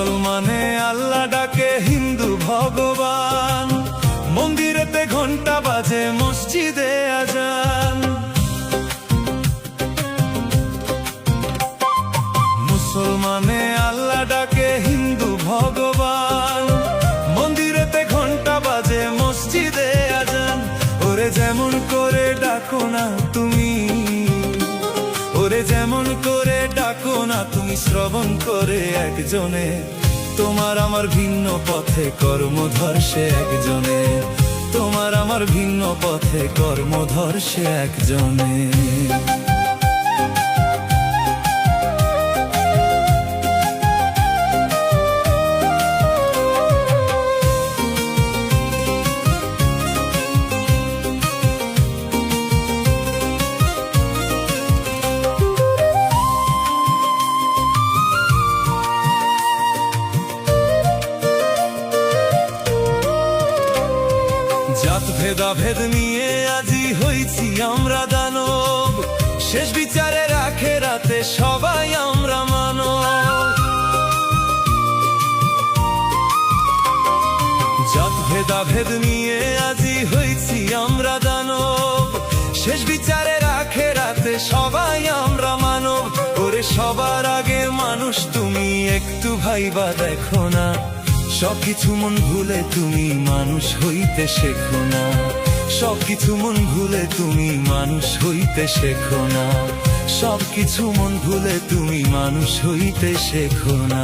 মুসলমানে আল্লাহ ডাকে, হিন্দু ভগবান, মন্দিরেতে ঘন্টা বাজে, মসজিদে আজান। মুসলমানে আল্লাহ ডাকে, হিন্দু ভগবান, মন্দিরেতে ঘন্টা বাজে, মসজিদে আজান। ওরে যেমন করে ডাকো না তুমি, ওরে যেমন করে ডাকো না তুমি, শ্রবণ করে একজনে। তোমার আমার ভিন্ন পথে কর্মধর সে একজনে, তোমার আমার ভিন্ন পথে কর্মধর সে একজনে। জাত ভেদাভেদ নিয়ে আজি হইছি আমরা দানব, শেষ বিচারে রাখে রাতে সবাই আমরা মানব। জাত ভেদাভেদ নিয়ে আজি হইছি আমরা দানব, শেষ বিচারে রাখে রাতে সবাই আমরা মানব। ওরে সবার আগে মানুষ তুমি, একটু ভাইবা দেখো না, সবকিছু মন ভুলে তুমি মানুষ হইতে শেখো না, সবকিছু মন ভুলে তুমি মানুষ হইতে শেখো না, সবকিছু মন ভুলে তুমি মানুষ হইতে শেখো না।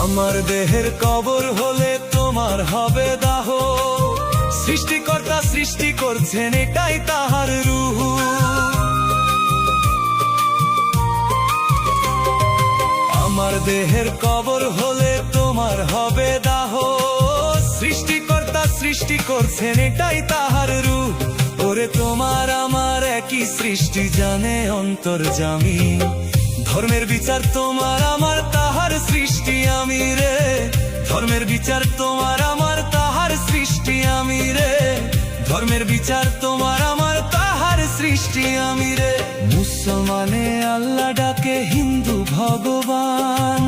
আমার দেহের কবর হলে তোমার হবে দাহ, সৃষ্টিকর্তা সৃষ্টি করছেন এটাই তাহার রূহ। আমার দেহের কবর হলে তোমার হবে দাহ, সৃষ্টিকর্তা সৃষ্টি করছেন এটাই তাহার রূহ। ওরে তোমার আমার একই সৃষ্টি জানে অন্তর্যামী, ধর্মের বিচার তোমার আমার তাহার সৃষ্টি আমি রে, ধর্মের বিচার তোমার আমার তাহার সৃষ্টি আমি রে, ধর্মের বিচার তোমার আমার তাহার সৃষ্টি আমি রে। মুসলমানে আল্লাহ ডাকে, হিন্দু ভগবান,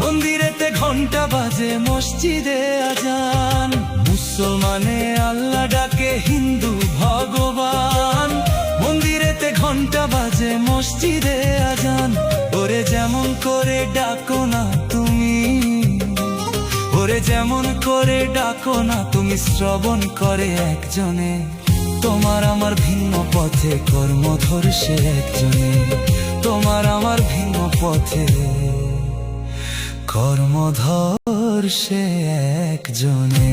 মন্দিরেতে ঘন্টা বাজে, মসজিদে আজান। মুসলমানে আল্লাহ ডাকে, হিন্দু ভগবান, মন্দিরেতে ঘন্টা বাজে, মসজিদে আজান। ওরে যেমন করে ডাকো না তুমি, ওরে যেমন করে ডাকো না তুমি, শ্রবণ করে একজনে। তোমার আমার ভিন্ন পথে কর্মধর সে একজনে, তোমার আমার ভিন্ন পথে কর্মধর সে একজনে।